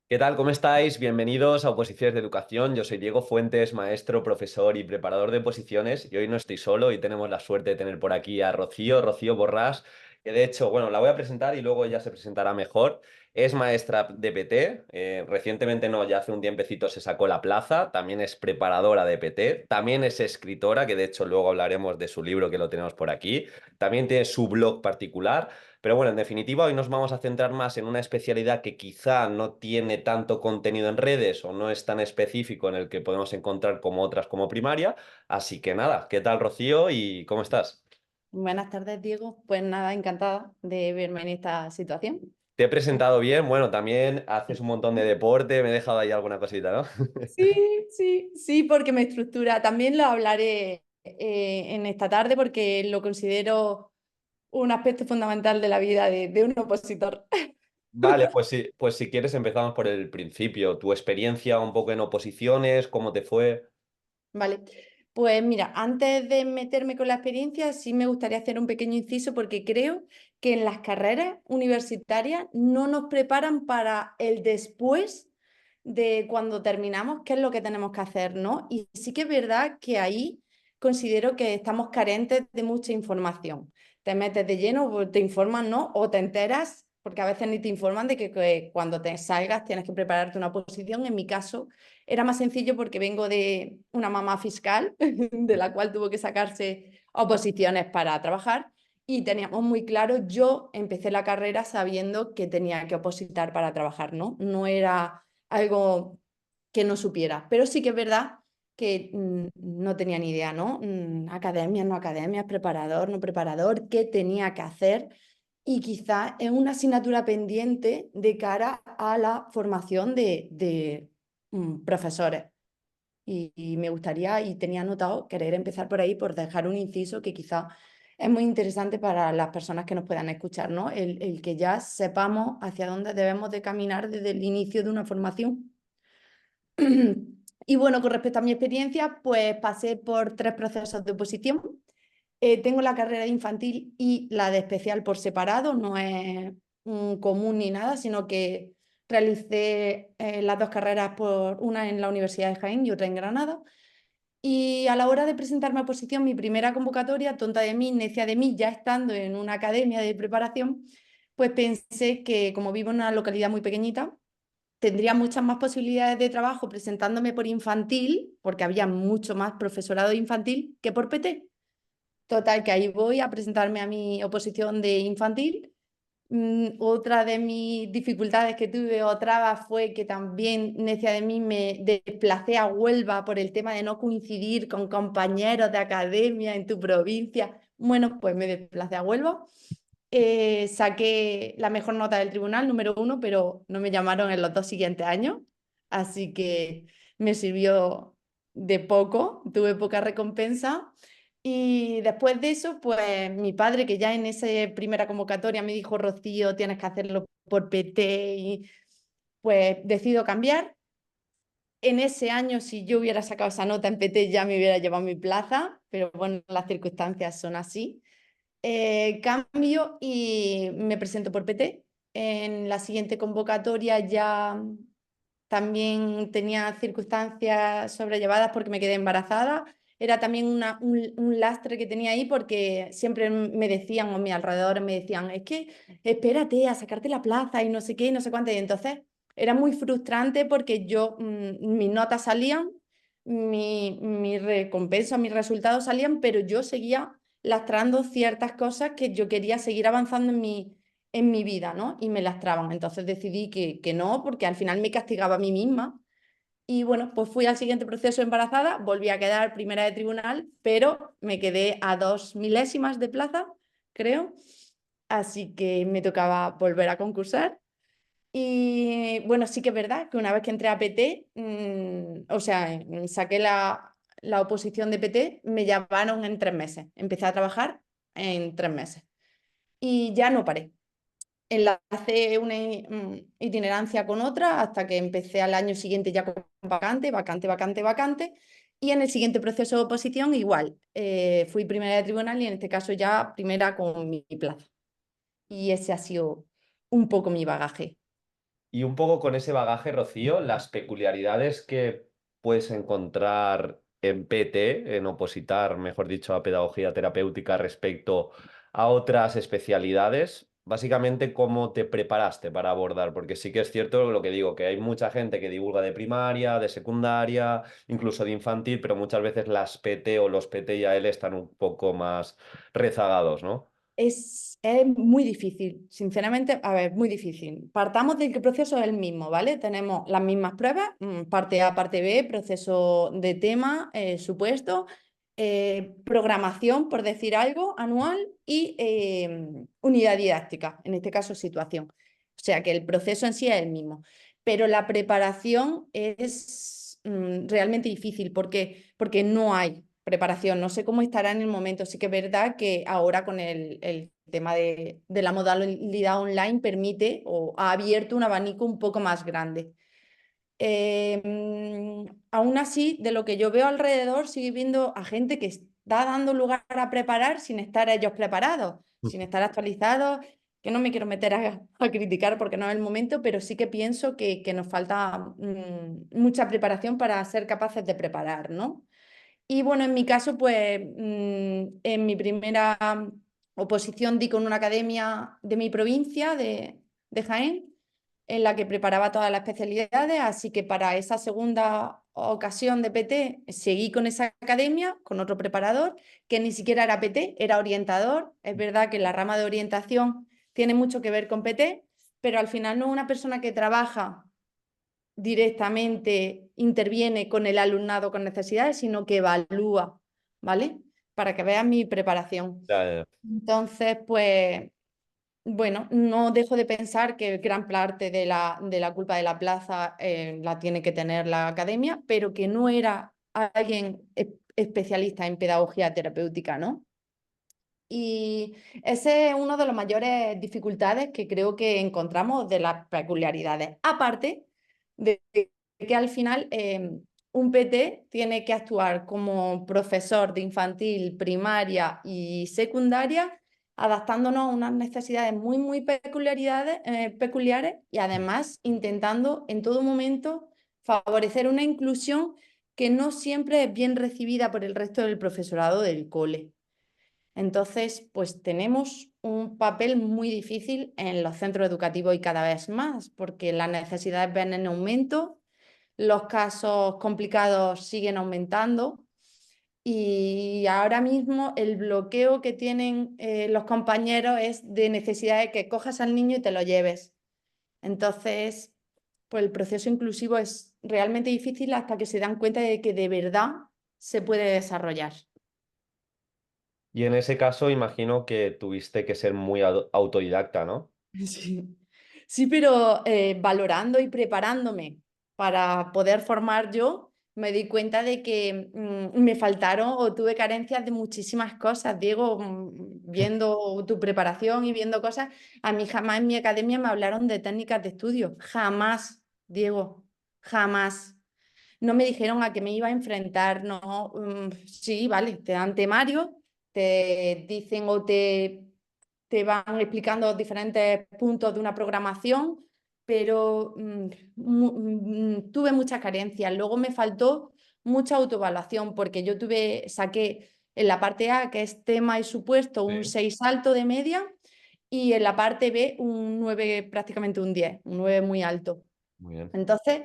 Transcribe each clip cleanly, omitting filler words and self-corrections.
¿Qué tal? ¿Cómo estáis? Bienvenidos a Oposiciones de Educación. Yo soy Diego Fuentes, maestro, profesor y preparador de oposiciones. Y hoy no estoy solo y tenemos la suerte de tener por aquí a Rocío Borrás, que de hecho, bueno, la voy a presentar y luego ella se presentará mejor. Es maestra de PT. Recientemente, no, ya hace un tiempecito se sacó la plaza. También es preparadora de PT. También es escritora, que de hecho luego hablaremos de su libro que lo tenemos por aquí. También tiene su blog particular. Pero bueno, en definitiva, hoy nos vamos a centrar más en una especialidad que quizá no tiene tanto contenido en redes o no es tan específico en el que podemos encontrar como otras como primaria. Así que nada, ¿qué tal, Rocío? ¿Y cómo estás? Buenas tardes, Diego. Pues nada, encantada de verme en esta situación. ¿Te he presentado bien? Bueno, también haces un montón de deporte, me he dejado ahí alguna cosita, ¿no? Sí, sí, sí, porque me estructura. También lo hablaré en esta tarde porque lo considero un aspecto fundamental de la vida de un opositor. Vale, pues si quieres empezamos por el principio. Tu experiencia un poco en oposiciones, ¿cómo te fue? Vale, pues mira, antes de meterme con la experiencia, sí me gustaría hacer un pequeño inciso porque creo que en las carreras universitarias no nos preparan para el después de cuando terminamos, qué es lo que tenemos que hacer, ¿no? Y sí que es verdad que ahí considero que estamos carentes de mucha información. Te metes de lleno, o te informan, ¿no? O te enteras, porque a veces ni te informan de que cuando te salgas tienes que prepararte una posición. En mi caso era más sencillo porque vengo de una mamá fiscal, de la cual tuvo que sacarse oposiciones para trabajar, y teníamos muy claro, yo empecé la carrera sabiendo que tenía que opositar para trabajar, ¿no? No era algo que no supiera, pero sí que es verdad que no tenía ni idea, ¿no? Academias, no academias, preparador, no preparador, qué tenía que hacer. Y quizás es una asignatura pendiente de cara a la formación de profesores. Y me gustaría, y tenía anotado, querer empezar por ahí, por dejar un inciso que quizá es muy interesante para las personas que nos puedan escuchar, ¿no? El que ya sepamos hacia dónde debemos de caminar desde el inicio de una formación. Y bueno, con respecto a mi experiencia, pues pasé por 3 procesos de oposición. Tengo la carrera de infantil y la de especial por separado, no es común ni nada, sino que realicé las dos carreras, por una en la Universidad de Jaén y otra en Granada. Y a la hora de presentarme a oposición, mi primera convocatoria, tonta de mí, necia de mí, ya estando en una academia de preparación, pues pensé que como vivo en una localidad muy pequeñita, tendría muchas más posibilidades de trabajo presentándome por infantil, porque había mucho más profesorado infantil que por PT. Total, que ahí voy a presentarme a mi oposición de infantil. Otra de mis dificultades que tuve o trabas fue que también, necia de mí, me desplacé a Huelva por el tema de no coincidir con compañeros de academia en tu provincia. Bueno, pues me desplacé a Huelva. Saqué la mejor nota del tribunal, número 1, pero no me llamaron en los 2 siguientes años, así que me sirvió de poco, tuve poca recompensa. Y después de eso, pues mi padre, que ya en esa primera convocatoria me dijo, Rocío, tienes que hacerlo por PT, y pues decido cambiar. En ese año, si yo hubiera sacado esa nota en PT, ya me hubiera llevado mi plaza, pero bueno, las circunstancias son así. Cambio y me presento por PT. En la siguiente convocatoria ya también tenía circunstancias sobrellevadas porque me quedé embarazada. Era también un lastre que tenía ahí porque siempre me decían, o a mi alrededor me decían, es que espérate a sacarte la plaza y no sé qué y no sé cuánto. Y entonces era muy frustrante porque yo, mis notas salían, mi recompensa, mis resultados salían, pero yo seguía lastrando ciertas cosas que yo quería seguir avanzando en mi vida, ¿no? Y me lastraban. Entonces decidí que no, porque al final me castigaba a mí misma. Y bueno, pues fui al siguiente proceso embarazada, volví a quedar primera de tribunal, pero me quedé a 2 milésimas de plaza, creo. Así que me tocaba volver a concursar. Y bueno, sí que es verdad que una vez que entré a PT, o sea, saqué la oposición de PT, me llamaron en 3 meses. Empecé a trabajar en 3 meses y ya no paré. Enlacé una itinerancia con otra hasta que empecé al año siguiente ya con vacante, vacante, vacante, vacante. Y en el siguiente proceso de oposición igual. Fui primera de tribunal y en este caso ya primera con mi plaza. Y ese ha sido un poco mi bagaje. Y un poco con ese bagaje, Rocío, las peculiaridades que puedes encontrar en PT, en opositar, mejor dicho, a pedagogía terapéutica respecto a otras especialidades, básicamente cómo te preparaste para abordar, porque sí que es cierto lo que digo, que hay mucha gente que divulga de primaria, de secundaria, incluso de infantil, pero muchas veces las PT o los PT y AL están un poco más rezagados, ¿no? Es muy difícil, sinceramente, a ver, muy difícil. Partamos de que el proceso es el mismo, ¿vale? Tenemos las mismas pruebas, parte A, parte B, proceso de tema, supuesto, programación, por decir algo, anual y unidad didáctica, en este caso situación. O sea que el proceso en sí es el mismo, pero la preparación es realmente difícil porque no hay preparación. No sé cómo estará en el momento. Sí que es verdad que ahora con el tema de la modalidad online permite o ha abierto un abanico un poco más grande. Aún así, de lo que yo veo alrededor, sigue viendo a gente que está dando lugar a preparar sin estar ellos preparados, sin estar actualizados, que no me quiero meter a criticar porque no es el momento, pero sí que pienso que nos falta mucha preparación para ser capaces de preparar, ¿no? Y bueno, en mi caso, pues en mi primera oposición di con una academia de mi provincia, de Jaén, en la que preparaba todas las especialidades, así que para esa segunda ocasión de PT seguí con esa academia, con otro preparador, que ni siquiera era PT, era orientador. Es verdad que la rama de orientación tiene mucho que ver con PT, pero al final no es una persona que trabaja directamente interviene con el alumnado con necesidades, sino que evalúa, ¿vale? Para que vean mi preparación. Ya, ya. Entonces, pues, bueno, no dejo de pensar que gran parte de la culpa de la plaza la tiene que tener la academia, pero que no era alguien especialista en pedagogía terapéutica, ¿no? Y ese es uno de los mayores dificultades que creo que encontramos de las peculiaridades. Aparte de que al final un PT tiene que actuar como profesor de infantil, primaria y secundaria, adaptándonos a unas necesidades muy peculiares y además intentando en todo momento favorecer una inclusión que no siempre es bien recibida por el resto del profesorado del cole. Entonces, pues tenemos un papel muy difícil en los centros educativos y cada vez más, porque las necesidades van en aumento, los casos complicados siguen aumentando y ahora mismo el bloqueo que tienen los compañeros es de necesidad de que cojas al niño y te lo lleves. Entonces, pues el proceso inclusivo es realmente difícil hasta que se dan cuenta de que de verdad se puede desarrollar. Y en ese caso, imagino que tuviste que ser muy autodidacta, ¿no? Sí, sí, pero valorando y preparándome para poder formar yo, me di cuenta de que me faltaron o tuve carencias de muchísimas cosas. Diego, viendo tu preparación y viendo cosas, a mí jamás en mi academia me hablaron de técnicas de estudio. Jamás, Diego, jamás. No me dijeron a qué me iba a enfrentar, no. Sí, vale, te dan temario, te dicen o te van explicando diferentes puntos de una programación, pero tuve muchas carencias. Luego me faltó mucha autoevaluación porque saqué en la parte A, que es tema y supuesto, un Sí. 6 alto de media y en la parte B un 9, prácticamente un 10, un 9 muy alto. Muy bien. Entonces,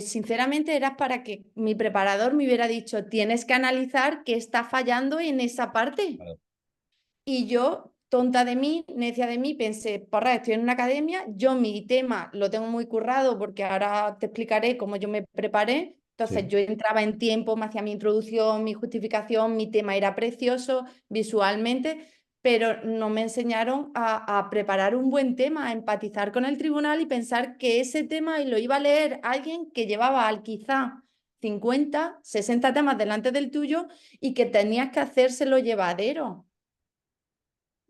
sinceramente era para que mi preparador me hubiera dicho, tienes que analizar qué está fallando en esa parte. Claro. Y yo, tonta de mí, necia de mí, pensé, porra, estoy en una academia, yo mi tema lo tengo muy currado porque ahora te explicaré cómo yo me preparé. Entonces Sí. yo entraba en tiempo, me hacía mi introducción, mi justificación, mi tema era precioso visualmente, pero no me enseñaron a preparar un buen tema, a empatizar con el tribunal y pensar que ese tema lo iba a leer alguien que llevaba quizá 50, 60 temas delante del tuyo y que tenías que hacérselo llevadero.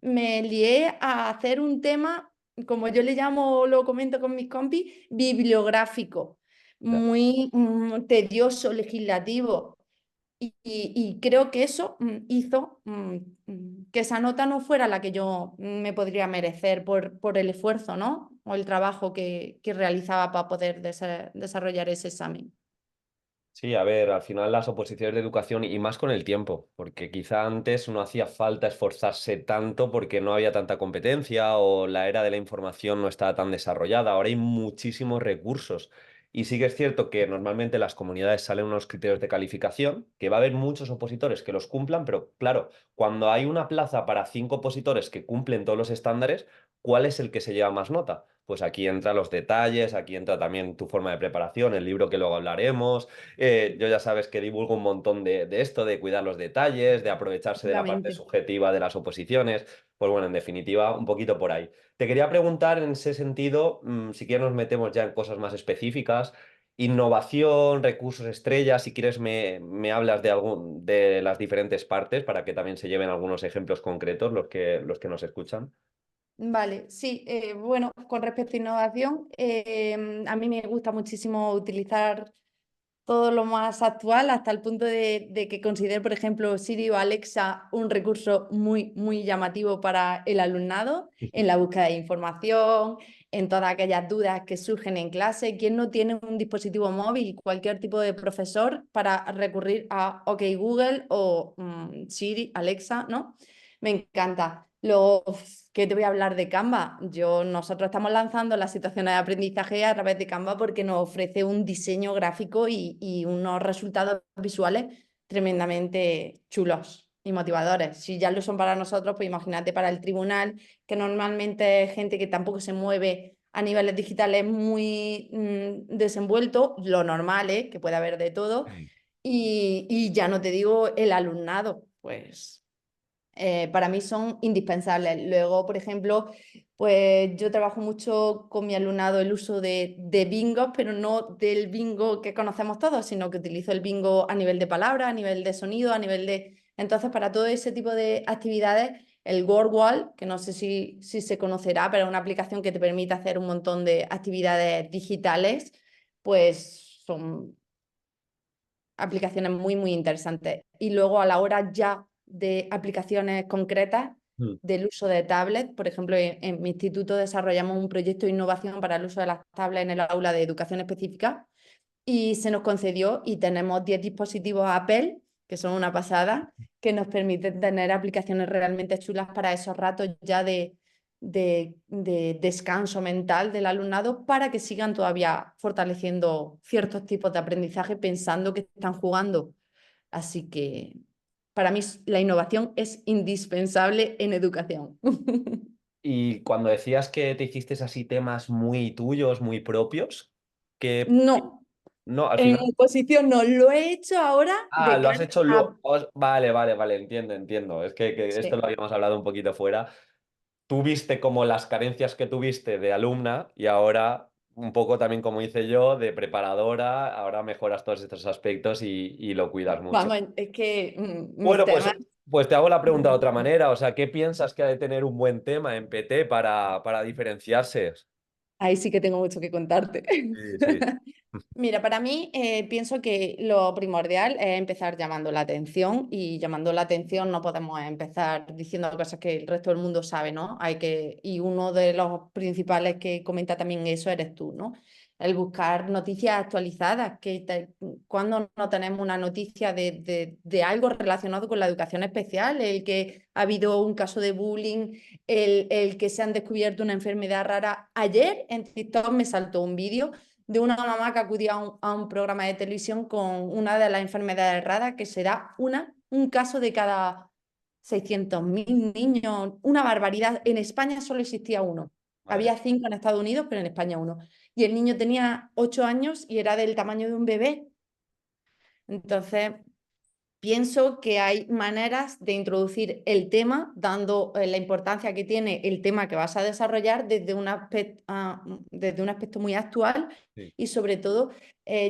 Me lié a hacer un tema, como yo le llamo, lo comento con mis compis, bibliográfico, Ya. muy tedioso, legislativo. y creo que eso hizo que esa nota no fuera la que yo me podría merecer por el esfuerzo, ¿no? O el trabajo que realizaba para poder desarrollar ese examen. Sí, a ver, al final las oposiciones de educación y más con el tiempo, porque quizá antes no hacía falta esforzarse tanto porque no había tanta competencia o la era de la información no estaba tan desarrollada. Ahora hay muchísimos recursos. Y sí que es cierto que normalmente las comunidades salen unos criterios de calificación, que va a haber muchos opositores que los cumplan, pero claro, cuando hay una plaza para 5 opositores que cumplen todos los estándares, ¿cuál es el que se lleva más nota? Pues aquí entran los detalles, aquí entra también tu forma de preparación, el libro que luego hablaremos. Yo ya sabes que divulgo un montón de esto, de cuidar los detalles, de aprovecharse de la parte Exactamente. subjetiva de las oposiciones. Pues bueno, en definitiva, un poquito por ahí. Te quería preguntar en ese sentido, si quieres nos metemos ya en cosas más específicas. Innovación, recursos estrella, si quieres me hablas de las diferentes partes para que también se lleven algunos ejemplos concretos los que nos escuchan. Vale, sí, bueno, con respecto a innovación, a mí me gusta muchísimo utilizar todo lo más actual hasta el punto de que considero, por ejemplo, Siri o Alexa un recurso muy, muy llamativo para el alumnado en la búsqueda de información, en todas aquellas dudas que surgen en clase. ¿Quién no tiene un dispositivo móvil, cualquier tipo de profesor, para recurrir a OK Google o Siri, Alexa, ¿no? Me encanta. Luego, ¿qué te voy a hablar de Canva? Nosotros estamos lanzando las situaciones de aprendizaje a través de Canva porque nos ofrece un diseño gráfico y unos resultados visuales tremendamente chulos y motivadores. Si ya lo son para nosotros, pues imagínate para el tribunal, que normalmente es gente que tampoco se mueve a niveles digitales muy desenvuelto, lo normal es que puede haber de todo. Sí. Y ya no te digo el alumnado, pues para mí son indispensables. Luego, por ejemplo, pues yo trabajo mucho con mi alumnado el uso de bingos, pero no del bingo que conocemos todos, sino que utilizo el bingo a nivel de palabra, a nivel de sonido, a nivel de... Entonces, para todo ese tipo de actividades, el WordWall, que no sé si se conocerá, pero es una aplicación que te permite hacer un montón de actividades digitales, pues son aplicaciones muy, muy interesantes. Y luego a la hora ya de aplicaciones concretas Mm. del uso de tablets, por ejemplo, en mi instituto desarrollamos un proyecto de innovación para el uso de las tablets en el aula de educación específica y se nos concedió y tenemos 10 dispositivos Apple, que son una pasada, que nos permiten tener aplicaciones realmente chulas para esos ratos ya de descanso mental del alumnado para que sigan todavía fortaleciendo ciertos tipos de aprendizaje pensando que están jugando. Así que para mí la innovación es indispensable en educación. Y cuando decías que te hiciste así temas muy tuyos, muy propios, que No, no, al en final. posición no, lo he hecho ahora Ah, de lo has cara hecho a... luego. Vale, vale, vale, entiendo, entiendo. Es que esto Sí. lo habíamos hablado un poquito fuera. Tú viste como las carencias que tuviste de alumna y ahora un poco también como hice yo, de preparadora, ahora mejoras todos estos aspectos y lo cuidas mucho. Vamos, es que mis Bueno, temas, pues te hago la pregunta de otra manera. O sea, ¿qué piensas que ha de tener un buen tema en PT para diferenciarse? ahí sí que tengo mucho que contarte. Sí, sí. Mira, para mí pienso que lo primordial es empezar llamando la atención y llamando la atención no podemos empezar diciendo cosas que el resto del mundo sabe, ¿no? Y uno de los principales que comenta también eso eres tú, ¿no? El buscar noticias actualizadas, cuando no tenemos una noticia de algo relacionado con la educación especial, el que ha habido un caso de bullying, el que se han descubierto una enfermedad rara. Ayer en TikTok me saltó un vídeo de una mamá que acudía a un programa de televisión con una de las enfermedades raras, que será un caso de cada 600.000 niños, una barbaridad. En España solo existía uno. Madre. Había 5 en Estados Unidos, pero en España uno. Y el niño tenía 8 años y era del tamaño de un bebé. Entonces, pienso que hay maneras de introducir el tema, dando la importancia que tiene el tema que vas a desarrollar desde un aspecto muy actual Sí. y sobre todo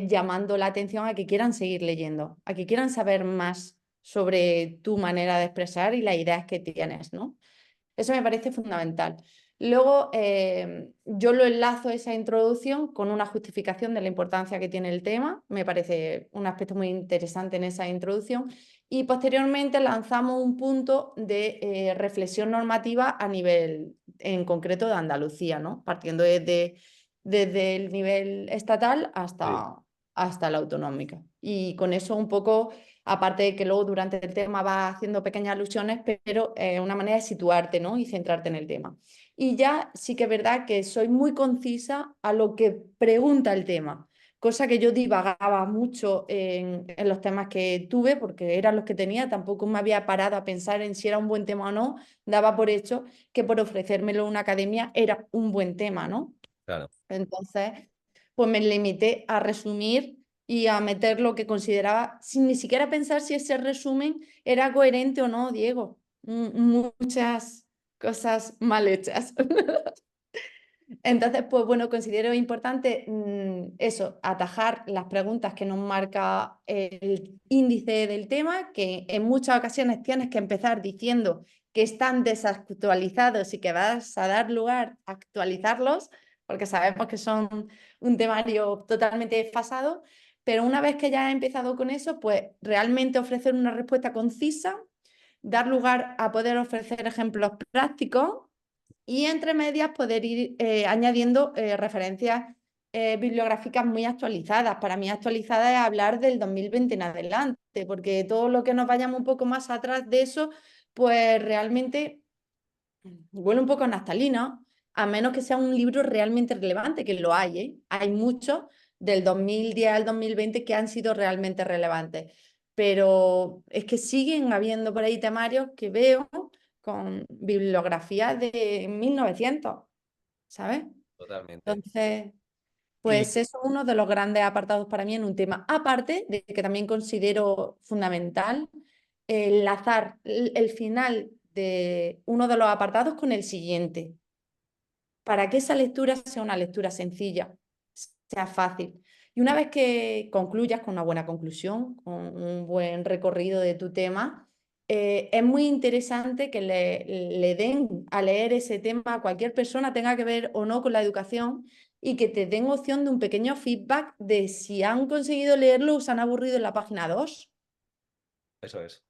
llamando la atención a que quieran seguir leyendo, a que quieran saber más sobre tu manera de expresar y las ideas que tienes, ¿no? Eso me parece fundamental. Luego yo lo enlazo esa introducción con una justificación de la importancia que tiene el tema, me parece un aspecto muy interesante en esa introducción, y posteriormente lanzamos un punto de reflexión normativa a nivel en concreto de Andalucía, ¿no? Partiendo desde el nivel estatal Sí, hasta la autonómica. Y con eso un poco, aparte de que luego durante el tema vas haciendo pequeñas alusiones, pero una manera de situarte, ¿no? Y centrarte en el tema. Y ya sí que es verdad que soy muy concisa a lo que pregunta el tema, cosa que yo divagaba mucho en los temas que tuve, porque eran los que tenía, tampoco me había parado a pensar en si era un buen tema o no, daba por hecho que por ofrecérmelo en una academia era un buen tema, ¿no? claro, Entonces, pues me limité a resumir y a meter lo que consideraba, sin ni siquiera pensar si ese resumen era coherente o no, Diego. Muchas cosas mal hechas. Entonces, pues bueno, considero importante eso, atajar las preguntas que nos marca el índice del tema, que en muchas ocasiones tienes que empezar diciendo que están desactualizados y que vas a dar lugar a actualizarlos, porque sabemos que son un temario totalmente desfasado, pero una vez que ya he empezado con eso, pues realmente ofrecer una respuesta concisa, dar lugar a poder ofrecer ejemplos prácticos y entre medias poder ir añadiendo referencias bibliográficas muy actualizadas. Para mí actualizada es hablar del 2020 en adelante, porque todo lo que nos vayamos un poco más atrás de eso, pues realmente huele un poco a naftalina, a menos que sea un libro realmente relevante, que lo hay, ¿eh? Hay muchos del 2010 al 2020 que han sido realmente relevantes, pero es que siguen habiendo por ahí temarios que veo con bibliografía de 1900, ¿sabes? totalmente. Entonces, Y pues eso es uno de los grandes apartados para mí en un tema. Aparte de que también considero fundamental enlazar el final de uno de los apartados con el siguiente, para que esa lectura sea una lectura sencilla, sea fácil. Y una vez que concluyas con una buena conclusión, con un buen recorrido de tu tema, es muy interesante que le den a leer ese tema a cualquier persona, tenga que ver o no con la educación, y que te den opción de un pequeño feedback de si han conseguido leerlo o se han aburrido en la página 2. eso es.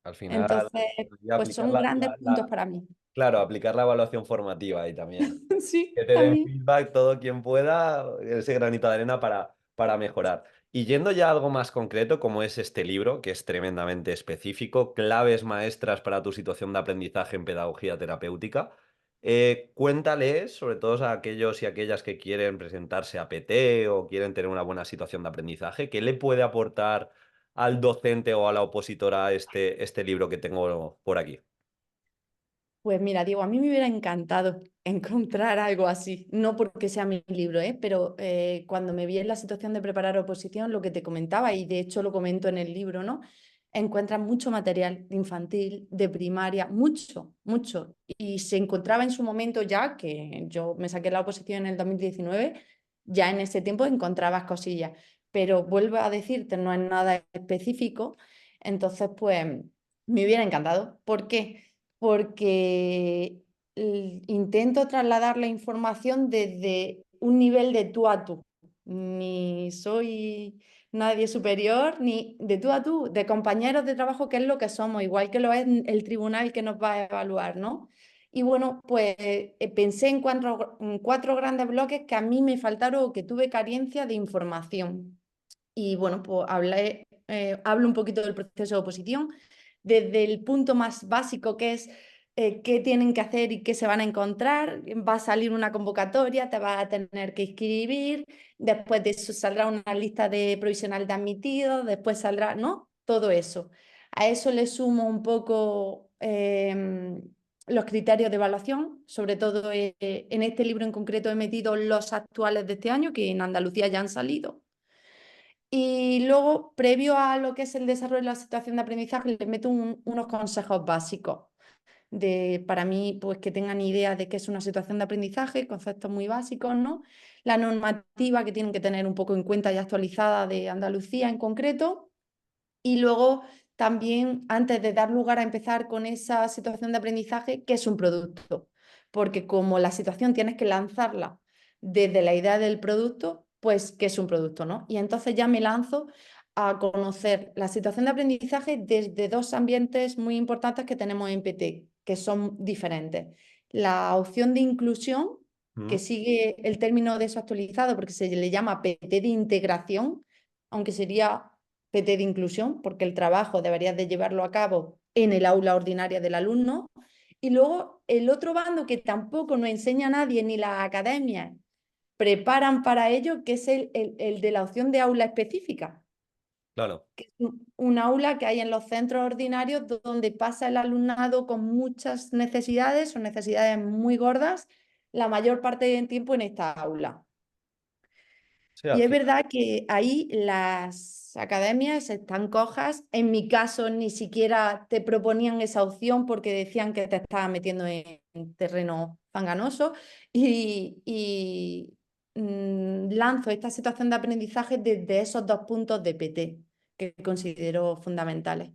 Al final, Entonces, y pues aplicar son grandes puntos para mí. claro, aplicar la evaluación formativa ahí también. Sí, Que te den también. feedback todo quien pueda, ese granito de arena para mejorar. Y yendo ya a algo más concreto, como es este libro, que es tremendamente específico, claves maestras para tu situación de aprendizaje en pedagogía terapéutica, cuéntales, sobre todo a aquellos y aquellas que quieren presentarse a PT o quieren tener una buena situación de aprendizaje, ¿qué le puede aportar al docente o a la opositora este libro que tengo por aquí? Pues mira, Diego, a mí me hubiera encantado encontrar algo así, no porque sea mi libro, pero cuando me vi en la situación de preparar oposición, lo que te comentaba, y de hecho lo comento en el libro, ¿no? Encuentras mucho material infantil, de primaria, mucho, mucho. Y se encontraba en su momento ya, que yo me saqué la oposición en el 2019, ya en ese tiempo encontrabas cosillas. Pero vuelvo a decirte, no es nada específico, entonces pues me hubiera encantado. ¿Por qué? Porque intento trasladar la información desde un nivel de tú a tú. Ni soy nadie superior, ni de tú a tú, de compañeros de trabajo, que es lo que somos, igual que lo es el tribunal que nos va a evaluar, ¿no? Y bueno, pues pensé en cuatro grandes bloques que a mí me faltaron o que tuve carencia de información. Y bueno, pues hablo un poquito del proceso de oposición, desde el punto más básico que es qué tienen que hacer y qué se van a encontrar. Va a salir una convocatoria, te vas a tener que inscribir, después de eso saldrá una lista de provisional de admitidos, después saldrá, ¿no? Todo eso. A eso le sumo un poco los criterios de evaluación, sobre todo en este libro en concreto he metido los actuales de este año, que en Andalucía ya han salido. Y luego, previo a lo que es el desarrollo de la situación de aprendizaje, les meto unos consejos básicos para mí, pues que tengan idea de qué es una situación de aprendizaje, conceptos muy básicos, ¿no? La normativa que tienen que tener un poco en cuenta y actualizada de Andalucía en concreto. Y luego también, antes de dar lugar a empezar con esa situación de aprendizaje, ¿qué es un producto? porque como la situación tienes que lanzarla desde la idea del producto, pues que es un producto, ¿no? Y entonces ya me lanzo a conocer la situación de aprendizaje desde dos ambientes muy importantes que tenemos en PT, que son diferentes. La opción de inclusión, que Mm. sigue el término desactualizado porque se le llama PT de integración, aunque sería PT de inclusión, porque el trabajo deberías de llevarlo a cabo en el aula ordinaria del alumno. Y luego el otro bando que tampoco nos enseña a nadie, ni las academias preparan para ello, que es el de la opción de aula específica, Claro. que es un aula que hay en los centros ordinarios donde pasa el alumnado con muchas necesidades o necesidades muy gordas la mayor parte del tiempo en esta aula. Sí, Y al es final. verdad que ahí las academias están cojas. En mi caso, ni siquiera te proponían esa opción porque decían que te estabas metiendo en terreno panganoso. Y lanzo esta situación de aprendizaje desde esos dos puntos de PT que considero fundamentales.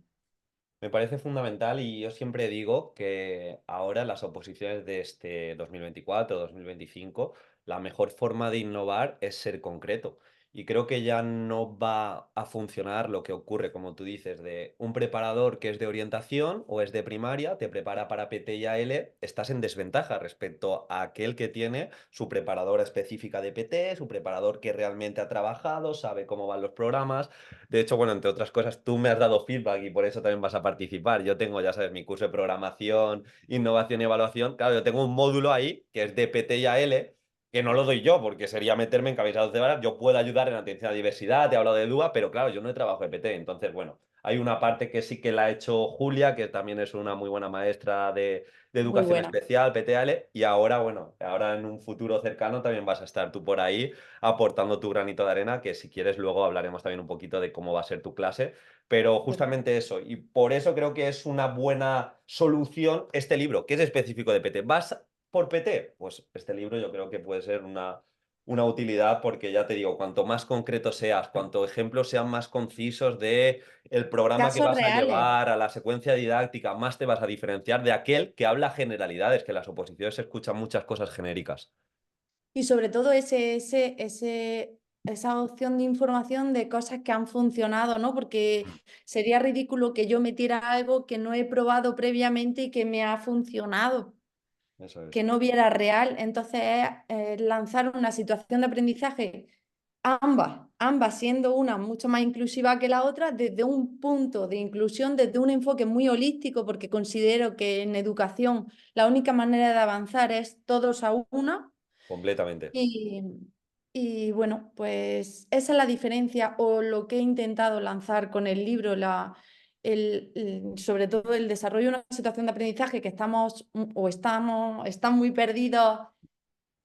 Me parece fundamental y yo siempre digo que ahora las oposiciones de este 2024-2025, la mejor forma de innovar es ser concreto. Y creo que ya no va a funcionar lo que ocurre, como tú dices, de un preparador que es de orientación o es de primaria, te prepara para PT y AL, estás en desventaja respecto a aquel que tiene su preparadora específica de PT, su preparador que realmente ha trabajado, sabe cómo van los programas. De hecho, bueno, entre otras cosas, tú me has dado feedback y por eso también vas a participar. Yo tengo, ya sabes, mi curso de programación, innovación y evaluación. Claro, yo tengo un módulo ahí que es de PT y AL, que no lo doy yo porque sería meterme en camisa de once varas. Yo puedo ayudar en atención a la diversidad, te he hablado de DUA, pero claro, yo no he trabajado de PT. Entonces, bueno, hay una parte que sí que la ha hecho Julia, que también es una muy buena maestra de Muy educación buena. especial, PTAL, y ahora, bueno, ahora en un futuro cercano también vas a estar tú por ahí aportando tu granito de arena, que si quieres luego hablaremos también un poquito de cómo va a ser tu clase, pero justamente eso, y por eso creo que es una buena solución este libro, que es específico de PT. ¿Vas por PT? Pues este libro yo creo que puede ser una utilidad porque ya te digo, cuanto más concreto seas, cuanto ejemplos sean más concisos de el programa que Casos vas a reales. llevar, a la secuencia didáctica, más te vas a diferenciar de aquel que habla generalidades, que en las oposiciones se escuchan muchas cosas genéricas. Y sobre todo esa opción de información de cosas que han funcionado, ¿no? Porque Mm. sería ridículo que yo metiera algo que no he probado previamente y que me ha funcionado, Eso que es. no viera real. Entonces, lanzar una situación de aprendizaje, ambas siendo una mucho más inclusiva que la otra, desde un punto de inclusión, desde un enfoque muy holístico, porque considero que en educación la única manera de avanzar es todos a una. Completamente. Y, y bueno, pues esa es la diferencia o lo que he intentado lanzar con el libro, sobre todo el desarrollo de una situación de aprendizaje que están muy perdidos,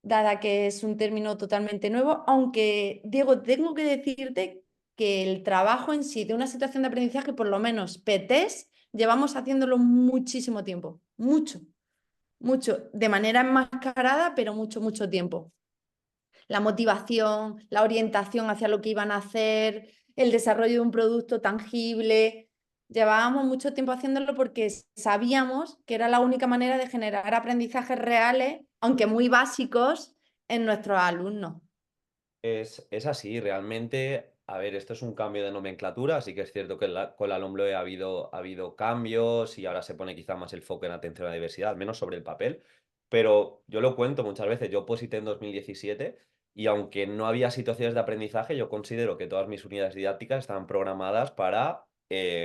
dada que es un término totalmente nuevo, aunque Diego, tengo que decirte que el trabajo en sí de una situación de aprendizaje, por lo menos PTs, llevamos haciéndolo muchísimo tiempo, mucho, de manera enmascarada, pero mucho tiempo. La motivación, la orientación hacia lo que iban a hacer, el desarrollo de un producto tangible. Llevábamos mucho tiempo haciéndolo porque sabíamos que era la única manera de generar aprendizajes reales, aunque muy básicos, en nuestros alumnos. Es así, realmente, a ver, esto es un cambio de nomenclatura, así que es cierto que con la LOMLOE ha habido cambios y ahora se pone quizá más el foco en atención a la diversidad, al menos sobre el papel, pero yo lo cuento muchas veces, yo oposité en 2017 y aunque no había situaciones de aprendizaje, yo considero que todas mis unidades didácticas estaban programadas para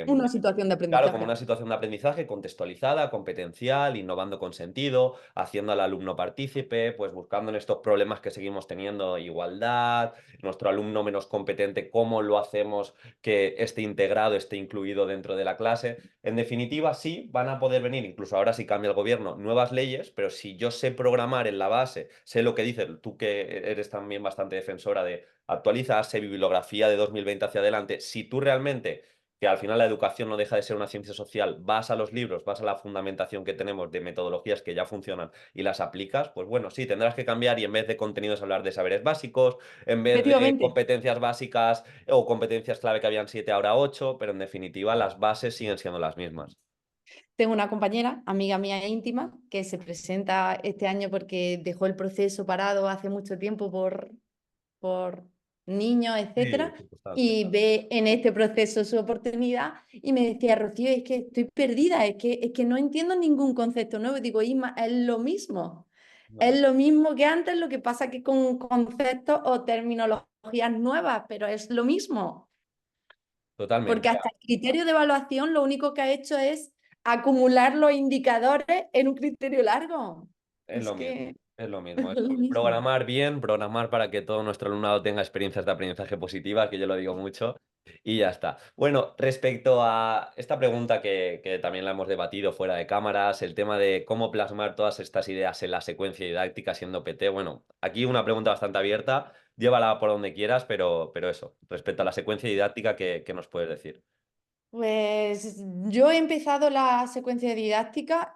Una situación de claro, como una aprendizaje. situación de aprendizaje contextualizada, competencial, innovando con sentido, haciendo al alumno partícipe, pues buscando en estos problemas que seguimos teniendo igualdad, nuestro alumno menos competente, cómo lo hacemos que esté integrado, esté incluido dentro de la clase. En definitiva, sí, van a poder venir, incluso ahora si cambia el gobierno, nuevas leyes, pero si yo sé programar en la base, sé lo que dices, tú que eres también bastante defensora de actualizarse, bibliografía de 2020 hacia adelante, si tú realmente que al final la educación no deja de ser una ciencia social, vas a los libros, vas a la fundamentación que tenemos de metodologías que ya funcionan y las aplicas, pues bueno, sí, tendrás que cambiar y en vez de contenidos hablar de saberes básicos, en vez de Efectivamente. competencias básicas o competencias clave que habían 7, ahora 8, pero en definitiva las bases siguen siendo las mismas. tengo una compañera, amiga mía íntima, que se presenta este año porque dejó el proceso parado hace mucho tiempo por niños, Sí, etcétera, circunstancias. y ve en este proceso su oportunidad y me decía, Rocío, es que estoy perdida, es que no entiendo ningún concepto nuevo. Digo, Isma, es lo mismo. No, Es lo mismo que antes, lo que pasa que con conceptos o terminologías nuevas, pero es lo mismo. totalmente. Porque hasta el criterio de evaluación lo único que ha hecho es acumular los indicadores en un criterio largo. Es Es lo mismo, que es lo es mismo. Es lo mismo. programar bien, programar para que todo nuestro alumnado tenga experiencias de aprendizaje positivas, que yo lo digo mucho, y ya está. Bueno, respecto a esta pregunta que también la hemos debatido fuera de cámaras, el tema de cómo plasmar todas estas ideas en la secuencia didáctica siendo PT, bueno, aquí una pregunta bastante abierta, llévala por donde quieras, pero eso, respecto a la secuencia didáctica, ¿qué nos puedes decir? Pues yo he empezado la secuencia didáctica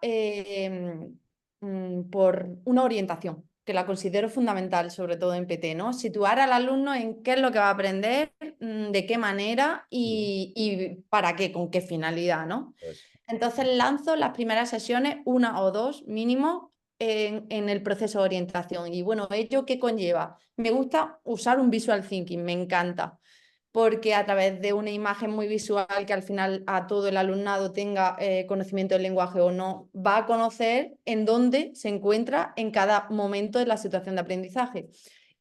por una orientación, que la considero fundamental, sobre todo en PT, ¿no? Situar al alumno en qué es lo que va a aprender, de qué manera Mm. y para qué, con qué finalidad, ¿no? Pues, Entonces lanzo las primeras sesiones, una o dos mínimo, en el proceso de orientación. Y bueno, ¿ello qué conlleva? Me gusta usar un visual thinking, me encanta porque a través de una imagen muy visual que al final a todo el alumnado tenga conocimiento del lenguaje o no, va a conocer en dónde se encuentra en cada momento de la situación de aprendizaje.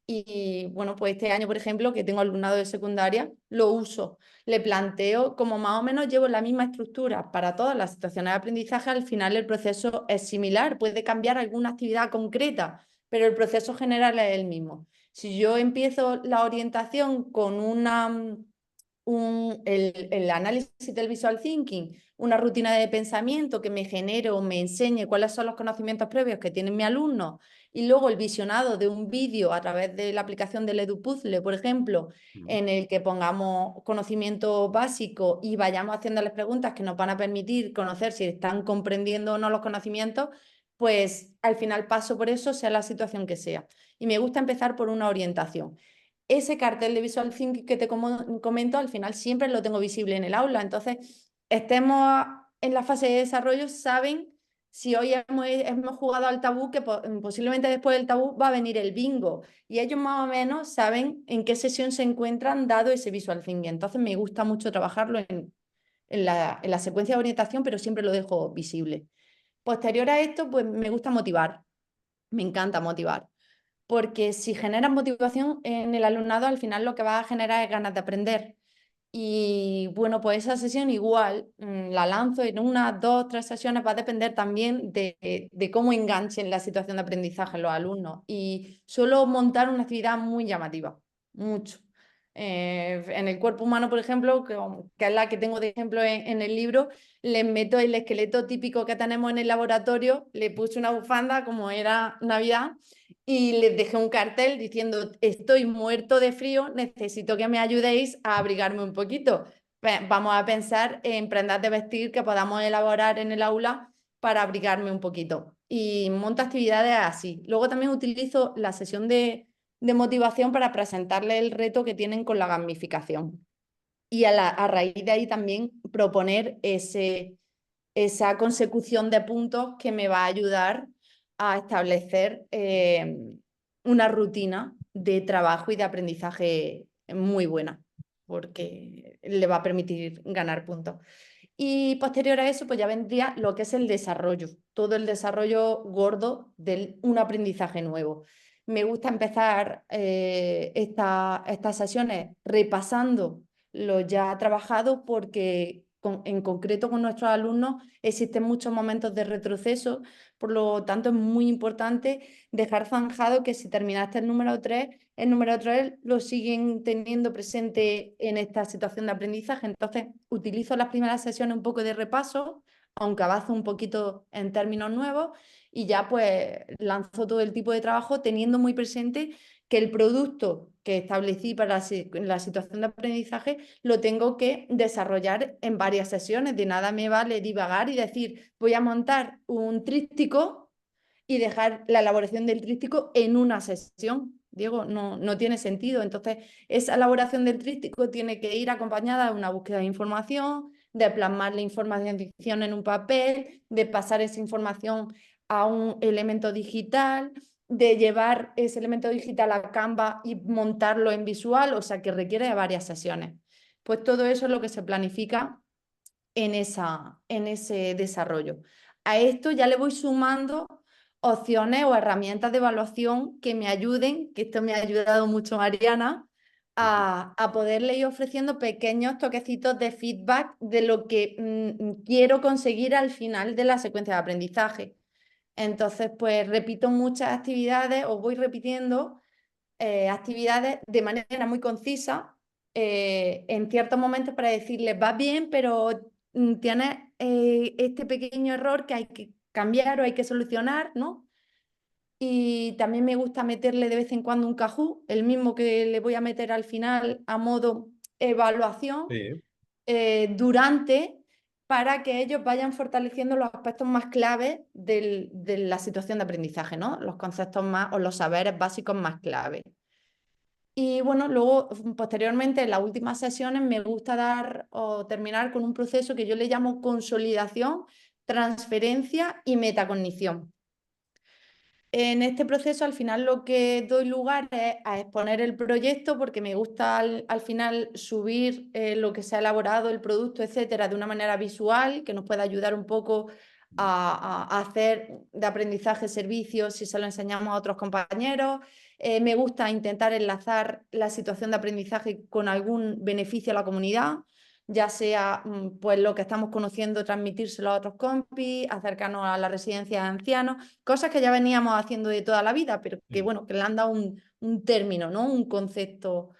Y bueno, pues este año, por ejemplo, que tengo alumnado de secundaria, lo uso. Le planteo como más o menos llevo la misma estructura para todas las situaciones de aprendizaje. Al final el proceso es similar, puede cambiar alguna actividad concreta, pero el proceso general es el mismo. Si yo empiezo la orientación con el análisis del visual thinking, una rutina de pensamiento que me genere o me enseñe cuáles son los conocimientos previos que tienen mi alumno, y luego el visionado de un vídeo a través de la aplicación del EduPuzzle, por ejemplo, mm. en el que pongamos conocimiento básico y vayamos haciéndoles preguntas que nos van a permitir conocer si están comprendiendo o no los conocimientos, pues al final paso por eso, sea la situación que sea. Y me gusta empezar por una orientación. Ese cartel de Visual Thinking que te comento, al final siempre lo tengo visible en el aula. Entonces, estemos en la fase de desarrollo, saben si hoy hemos jugado al tabú, que posiblemente después del tabú va a venir el bingo. Y ellos más o menos saben en qué sesión se encuentran dado ese Visual Thinking. Entonces, me gusta mucho trabajarlo en la secuencia de orientación, pero siempre lo dejo visible. Posterior a esto, pues me gusta motivar. Me encanta motivar porque si generas motivación en el alumnado, al final lo que va a generar es ganas de aprender. Y bueno, pues esa sesión igual la lanzo en unas, dos, tres sesiones, va a depender también de cómo enganchen la situación de aprendizaje los alumnos. Y suelo montar una actividad muy llamativa, mucho. En el cuerpo humano, por ejemplo, que es la que tengo de ejemplo en el libro, les meto el esqueleto típico que tenemos en el laboratorio, le puse una bufanda como era Navidad y les dejé un cartel diciendo, estoy muerto de frío, necesito que me ayudéis a abrigarme un poquito. Vamos a pensar en prendas de vestir que podamos elaborar en el aula para abrigarme un poquito. Y monto actividades así. Luego también utilizo la sesión de motivación para presentarles el reto que tienen con la gamificación. Y a raíz de ahí también proponer esa consecución de puntos que me va a ayudar a establecer una rutina de trabajo y de aprendizaje muy buena, porque le va a permitir ganar puntos. Y posterior a eso, pues ya vendría lo que es el desarrollo, todo el desarrollo gordo de un aprendizaje nuevo. Me gusta empezar estas sesiones repasando lo ya trabajado porque en concreto con nuestros alumnos existen muchos momentos de retroceso, por lo tanto es muy importante dejar zanjado que si terminaste el número 3 lo siguen teniendo presente en esta situación de aprendizaje. Entonces utilizo las primeras sesiones un poco de repaso, aunque avanzo un poquito en términos nuevos, y ya pues lanzo todo el tipo de trabajo teniendo muy presente que el producto que establecí para la situación de aprendizaje lo tengo que desarrollar en varias sesiones. De nada me vale divagar y decir, voy a montar un tríptico y dejar la elaboración del tríptico en una sesión. Diego, no tiene sentido. Entonces, esa elaboración del tríptico tiene que ir acompañada de una búsqueda de información, de plasmar la información en un papel, de pasar esa información a un elemento digital, de llevar ese elemento digital a Canva y montarlo en visual, o sea que requiere de varias sesiones. Pues todo eso es lo que se planifica en ese desarrollo. A esto ya le voy sumando opciones o herramientas de evaluación que me ayuden, que esto me ha ayudado mucho Mariana, Ujú. a poderle ir ofreciendo pequeños toquecitos de feedback de lo que quiero conseguir al final de la secuencia de aprendizaje. Entonces, pues repito muchas actividades o voy repitiendo actividades de manera muy concisa en ciertos momentos para decirles, va bien, pero tienes este pequeño error que hay que cambiar o hay que solucionar, ¿no? Y también me gusta meterle de vez en cuando un Kahoot, el mismo que le voy a meter al final a modo evaluación Sí. durante para que ellos vayan fortaleciendo los aspectos más claves de la situación de aprendizaje, ¿no? Los conceptos más o los saberes básicos más clave. Y bueno, luego, posteriormente, en las últimas sesiones, me gusta dar o terminar con un proceso que yo le llamo consolidación, transferencia y metacognición. En este proceso, al final, lo que doy lugar es a exponer el proyecto, porque me gusta al final subir lo que se ha elaborado, el producto, etcétera, de una manera visual, que nos pueda ayudar un poco a hacer de aprendizaje servicios si se lo enseñamos a otros compañeros. Me gusta intentar enlazar la situación de aprendizaje con algún beneficio a la comunidad, ya sea pues lo que estamos conociendo, transmitírselo a otros compis, acercarnos a la residencia de ancianos, cosas que ya veníamos haciendo de toda la vida, pero que Mm. bueno, que le han dado un término, ¿no? Un concepto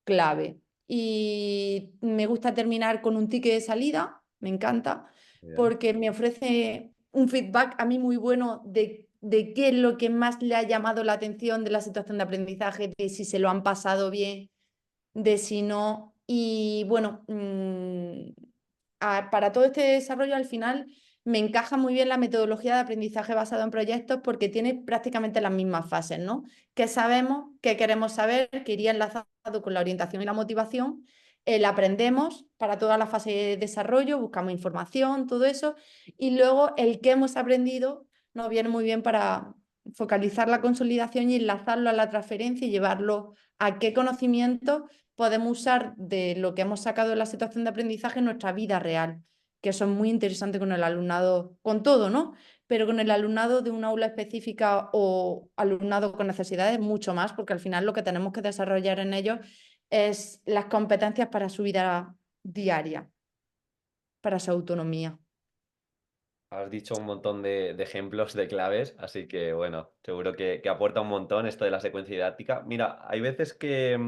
clave. Y me gusta terminar con un ticket de salida, me encanta, Bien. porque me ofrece un feedback a mí muy bueno de qué es lo que más le ha llamado la atención de la situación de aprendizaje, de si se lo han pasado bien, de si no. Y bueno, para todo este desarrollo al final me encaja muy bien la metodología de aprendizaje basado en proyectos porque tiene prácticamente las mismas fases, ¿no? Que sabemos, que queremos saber, que iría enlazado con la orientación y la motivación. El aprendemos para toda la fase de desarrollo, buscamos información, todo eso. Y luego el que hemos aprendido nos viene muy bien para focalizar la consolidación y enlazarlo a la transferencia y llevarlo a qué conocimientos podemos usar de lo que hemos sacado de la situación de aprendizaje en nuestra vida real, que eso es muy interesante con el alumnado, con todo, ¿no? Pero con el alumnado de un aula específica o alumnado con necesidades, mucho más, porque al final lo que tenemos que desarrollar en ellos es las competencias para su vida diaria, para su autonomía. Has dicho un montón de ejemplos de claves, así que bueno, seguro que aporta un montón esto de la secuencia didáctica. Mira, hay veces que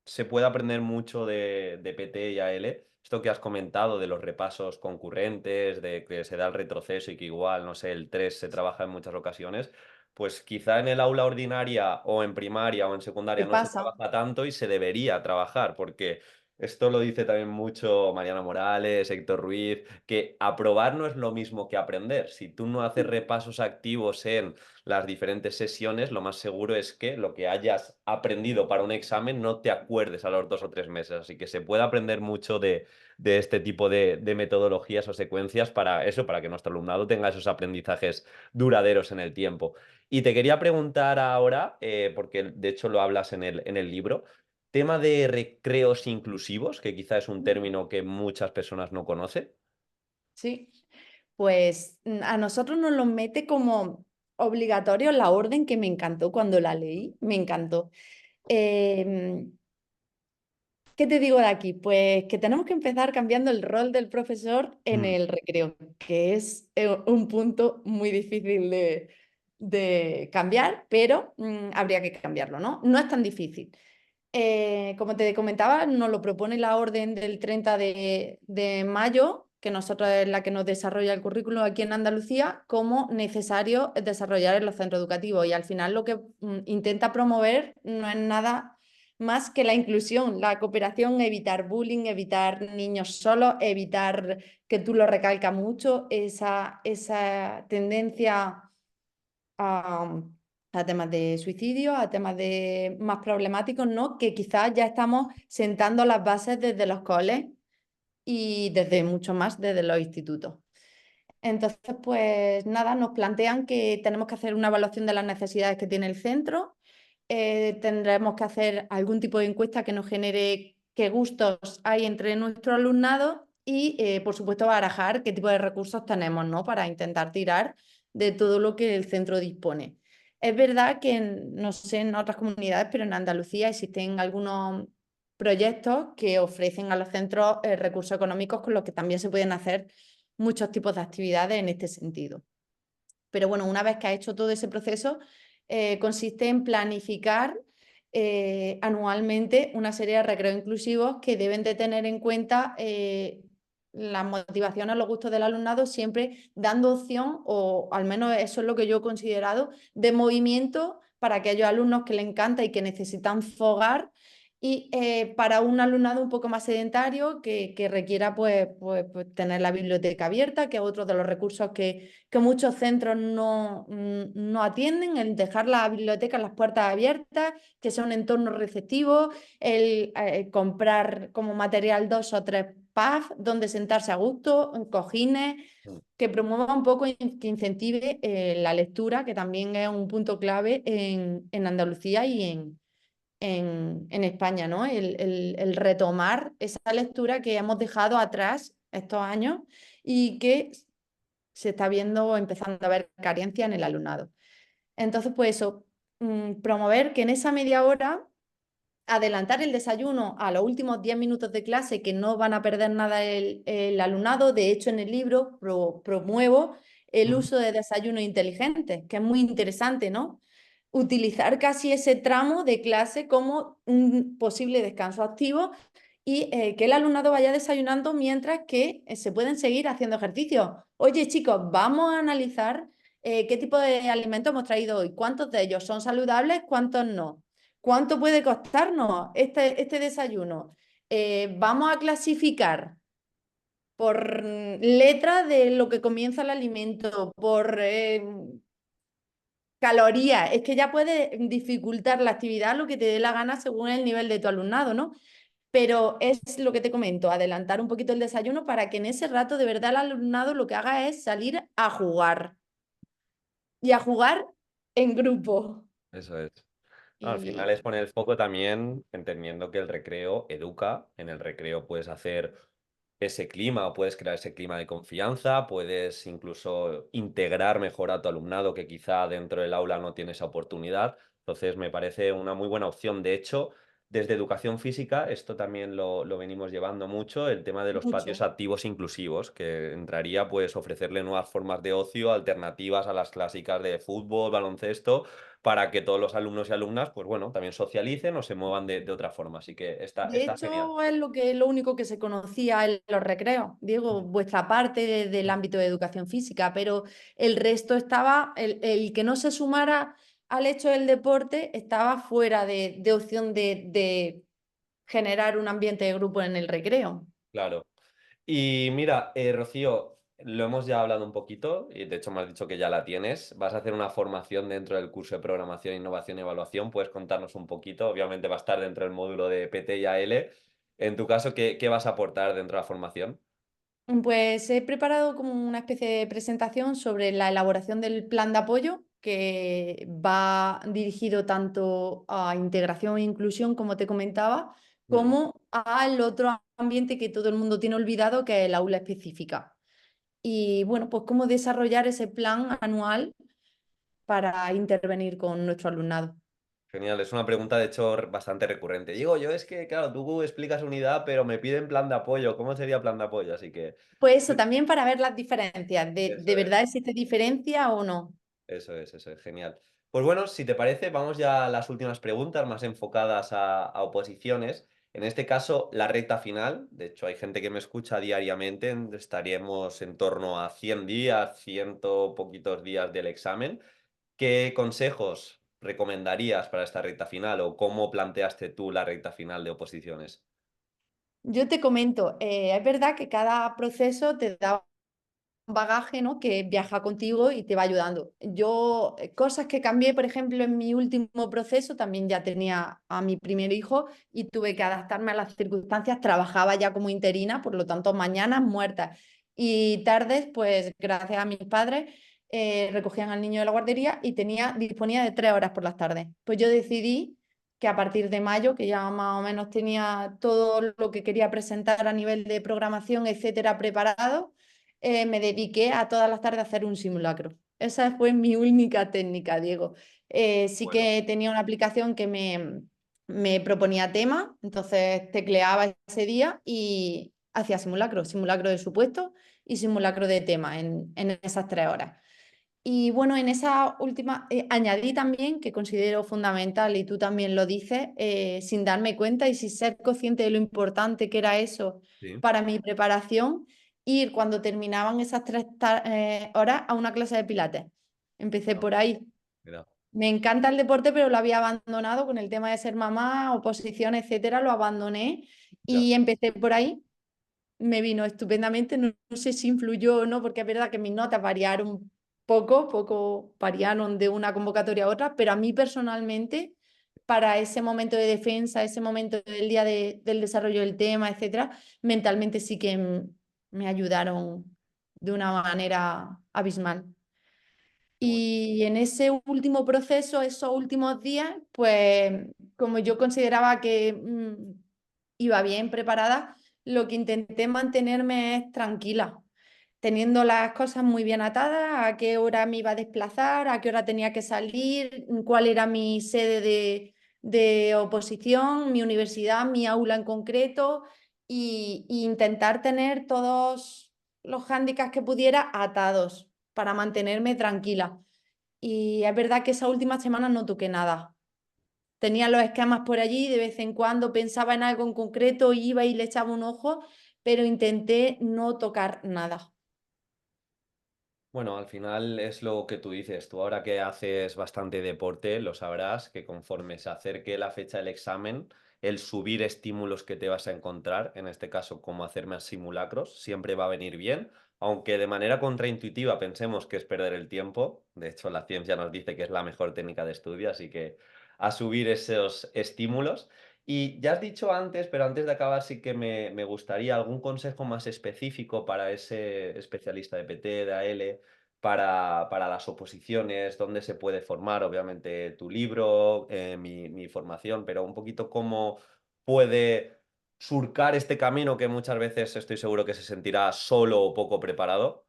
se puede aprender mucho de PT y AL. Esto que has comentado de los repasos concurrentes, de que se da el retroceso y que igual, no sé, el 3 se trabaja en muchas ocasiones, pues quizá en el aula ordinaria o en primaria o en ¿Qué secundaria no se pasa? trabaja tanto y se debería trabajar, porque esto lo dice también mucho Mariana Morales, Héctor Ruiz, que aprobar no es lo mismo que aprender. Si tú no haces repasos activos en las diferentes sesiones, lo más seguro es que lo que hayas aprendido para un examen no te acuerdes a los 2 o 3 meses. Así que se puede aprender mucho de este tipo de metodologías o secuencias para eso, para que nuestro alumnado tenga esos aprendizajes duraderos en el tiempo. Y te quería preguntar ahora, porque de hecho lo hablas en el libro, tema de recreos inclusivos, que quizá es un término que muchas personas no conocen. Sí, pues a nosotros nos lo mete como obligatorio la orden que me encantó cuando la leí, me encantó. Em, ¿Qué te digo de aquí? Pues que tenemos que empezar cambiando el rol del profesor en Mm. el recreo, que es un punto muy difícil de cambiar, pero habría que cambiarlo, ¿no? No es tan difícil. Como te comentaba, nos lo propone la orden del 30 de mayo, que nosotros es la que nos desarrolla el currículum aquí en Andalucía, como necesario desarrollar en los centros educativos. Y al final lo que intenta promover no es nada más que la inclusión, la cooperación, evitar bullying, evitar niños solos, evitar que tú lo recalcas mucho, esa tendencia a, a temas de suicidio, a temas más problemáticos, ¿no? Que quizás ya estamos sentando las bases desde los coles y desde mucho más desde los institutos. Entonces, pues nada, nos plantean que tenemos que hacer una evaluación de las necesidades que tiene el centro, tendremos que hacer algún tipo de encuesta que nos genere qué gustos hay entre nuestro alumnado y, por supuesto, barajar qué tipo de recursos tenemos, ¿no? Para intentar tirar de todo lo que el centro dispone. Es verdad que, no sé en otras comunidades, pero en Andalucía existen algunos proyectos que ofrecen a los centros recursos económicos con los que también se pueden hacer muchos tipos de actividades en este sentido. Pero bueno, una vez que ha hecho todo ese proceso, consiste en planificar anualmente una serie de recreos inclusivos que deben de tener en cuenta las motivaciones, los gustos del alumnado, siempre dando opción, o al menos eso es lo que yo he considerado, de movimiento para aquellos alumnos que le encanta y que necesitan fogar y para un alumnado un poco más sedentario que requiera pues tener la biblioteca abierta, que es otro de los recursos que muchos centros no atienden, el dejar la biblioteca, las puertas abiertas, que sea un entorno receptivo, el comprar como material 2 o 3 puffs donde sentarse a gusto, en cojines, Mm. que promueva un poco, que incentive la lectura, que también es un punto clave en Andalucía y en España, ¿no? El retomar esa lectura que hemos dejado atrás estos años y que se está viendo, empezando a ver carencia en el alumnado. Entonces, pues eso, promover que en esa media hora adelantar el desayuno a los últimos 10 minutos de clase, que no van a perder nada el alumnado. De hecho, en el libro promuevo el Mm. uso de desayunos inteligentes, que es muy interesante, ¿no? Utilizar casi ese tramo de clase como un posible descanso activo y que el alumnado vaya desayunando mientras que se pueden seguir haciendo ejercicios. Oye, chicos, vamos a analizar qué tipo de alimentos hemos traído hoy, cuántos de ellos son saludables, cuántos no. ¿Cuánto puede costarnos este desayuno? Vamos a clasificar por letra de lo que comienza el alimento, por calorías. Es que ya puede dificultar la actividad lo que te dé la gana según el nivel de tu alumnado, ¿no? Pero es lo que te comento, adelantar un poquito el desayuno para que en ese rato de verdad el alumnado lo que haga es salir a jugar y a jugar en grupo. Eso es. No, al final Y es poner el foco también entendiendo que el recreo educa. En el recreo puedes hacer ese clima o puedes crear ese clima de confianza, puedes incluso integrar mejor a tu alumnado que quizá dentro del aula no tiene esa oportunidad. Entonces me parece una muy buena opción. De hecho, desde educación física, esto también lo venimos llevando mucho, el tema de los patios mucho. activos inclusivos, que entraría pues ofrecerle nuevas formas de ocio, alternativas a las clásicas de fútbol, baloncesto, para que todos los alumnos y alumnas, pues bueno, también socialicen o se muevan de otra forma. Así que De está genial. hecho, es lo único que se conocía en los recreos. Digo, vuestra parte del ámbito de educación física, pero el resto estaba, el que no se sumara al hecho del deporte estaba fuera de opción de generar un ambiente de grupo en el recreo. Claro. Y mira, Rocío, lo hemos ya hablado un poquito, y de hecho me has dicho que ya la tienes. Vas a hacer una formación dentro del curso de programación, innovación y evaluación. ¿Puedes contarnos un poquito? Obviamente va a estar dentro del módulo de PT y AL. En tu caso, ¿qué vas a aportar dentro de la formación? Pues he preparado como una especie de presentación sobre la elaboración del plan de apoyo que va dirigido tanto a integración e inclusión, como te comentaba, Mm. como al otro ambiente que todo el mundo tiene olvidado, que es el aula específica. Y bueno, pues cómo desarrollar ese plan anual para intervenir con nuestro alumnado. Genial, es una pregunta de hecho bastante recurrente. Digo, yo es que, claro, tú explicas unidad, pero me piden plan de apoyo. ¿Cómo sería plan de apoyo? Así que Pues eso, también para ver las diferencias, eso de es. verdad existe diferencia o no. Eso es, genial. Pues bueno, si te parece, vamos ya a las últimas preguntas más enfocadas a oposiciones. En este caso, la recta final. De hecho, hay gente que me escucha diariamente. Estaríamos en torno a 100 días, ciento poquitos días del examen. ¿Qué consejos recomendarías para esta recta final o cómo planteaste tú la recta final de oposiciones? Yo te comento, es verdad que cada proceso te da bagaje, ¿no? Que viaja contigo y te va ayudando. Yo, cosas que cambié, por ejemplo, en mi último proceso, también ya tenía a mi primer hijo y tuve que adaptarme a las circunstancias. Trabajaba ya como interina, por lo tanto, mañanas muertas y tardes, pues gracias a mis padres, recogían al niño de la guardería y disponía de 3 horas por las tardes. Pues yo decidí que a partir de mayo, que ya más o menos tenía todo lo que quería presentar a nivel de programación, etcétera, preparado, me dediqué a todas las tardes a hacer un simulacro. Esa fue mi única técnica, Diego. Sí Bueno, que tenía una aplicación que me proponía tema, entonces tecleaba ese día y hacía simulacro, simulacro de supuesto y simulacro de tema en esas 3 horas. Y bueno, en esa última añadí también, que considero fundamental, y tú también lo dices, sin darme cuenta y sin ser consciente de lo importante que era eso sí. para mi preparación, ir cuando terminaban esas 3 horas a una clase de pilates. Empecé No, por ahí. mira, Me encanta el deporte, pero lo había abandonado con el tema de ser mamá, oposición, etcétera, lo abandoné ya, y empecé por ahí. Me vino estupendamente, no sé si influyó o no, porque es verdad que mis notas variaron poco variaron de una convocatoria a otra, pero a mí personalmente, para ese momento de defensa, ese momento del día del desarrollo del tema, etcétera, mentalmente sí que me ayudaron de una manera abismal. qué bueno. Y en ese último proceso, esos últimos días, pues como yo consideraba que iba bien preparada, lo que intenté mantenerme es tranquila, teniendo las cosas muy bien atadas, a qué hora me iba a desplazar, a qué hora tenía que salir, cuál era mi sede de oposición, mi universidad, mi aula en concreto, y intentar tener todos los hándicaps que pudiera atados para mantenerme tranquila. Y es verdad que esa última semana no toqué nada. Tenía los esquemas por allí, de vez en cuando pensaba en algo en concreto, iba y le echaba un ojo, pero intenté no tocar nada. Bueno, al final es lo que tú dices. Tú ahora que haces bastante deporte, lo sabrás que conforme se acerque la fecha del examen, el subir estímulos que te vas a encontrar, en este caso como hacer más simulacros, siempre va a venir bien, aunque de manera contraintuitiva pensemos que es perder el tiempo. De hecho, la ciencia nos dice que es la mejor técnica de estudio, así que a subir esos estímulos. Y ya has dicho antes, pero antes de acabar sí que me gustaría algún consejo más específico para ese especialista de PT, de AL, para las oposiciones, dónde se puede formar, obviamente tu libro, mi formación, pero un poquito cómo puede surcar este camino que muchas veces estoy seguro que se sentirá solo o poco preparado.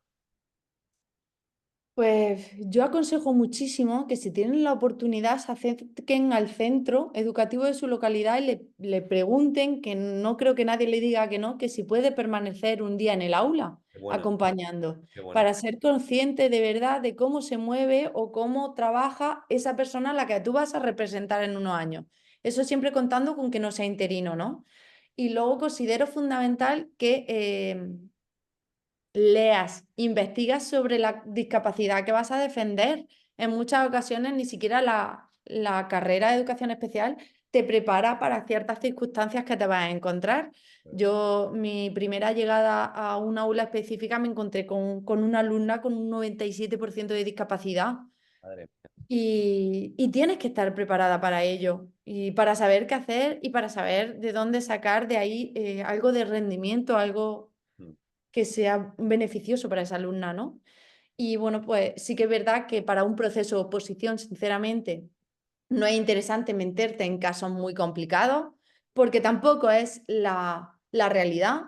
Pues yo aconsejo muchísimo que si tienen la oportunidad se acerquen al centro educativo de su localidad y le pregunten, que no creo que nadie le diga que no, que si puede permanecer un día en el aula Qué bueno, acompañando, qué bueno. para ser consciente de verdad de cómo se mueve o cómo trabaja esa persona a la que tú vas a representar en unos años. Eso siempre contando con que no sea interino, ¿no? Y luego considero fundamental que leas, investigas sobre la discapacidad que vas a defender. En muchas ocasiones ni siquiera la carrera de educación especial te prepara para ciertas circunstancias que te vas a encontrar. Yo, mi primera llegada a una aula específica me encontré con una alumna con un 97% de discapacidad Madre mía. y tienes que estar preparada para ello y para saber qué hacer y para saber de dónde sacar de ahí algo de rendimiento, algo Mm, que sea beneficioso para esa alumna, ¿no? Y bueno, pues sí que es verdad que para un proceso de oposición, sinceramente, no es interesante meterte en casos muy complicados, porque tampoco es la realidad.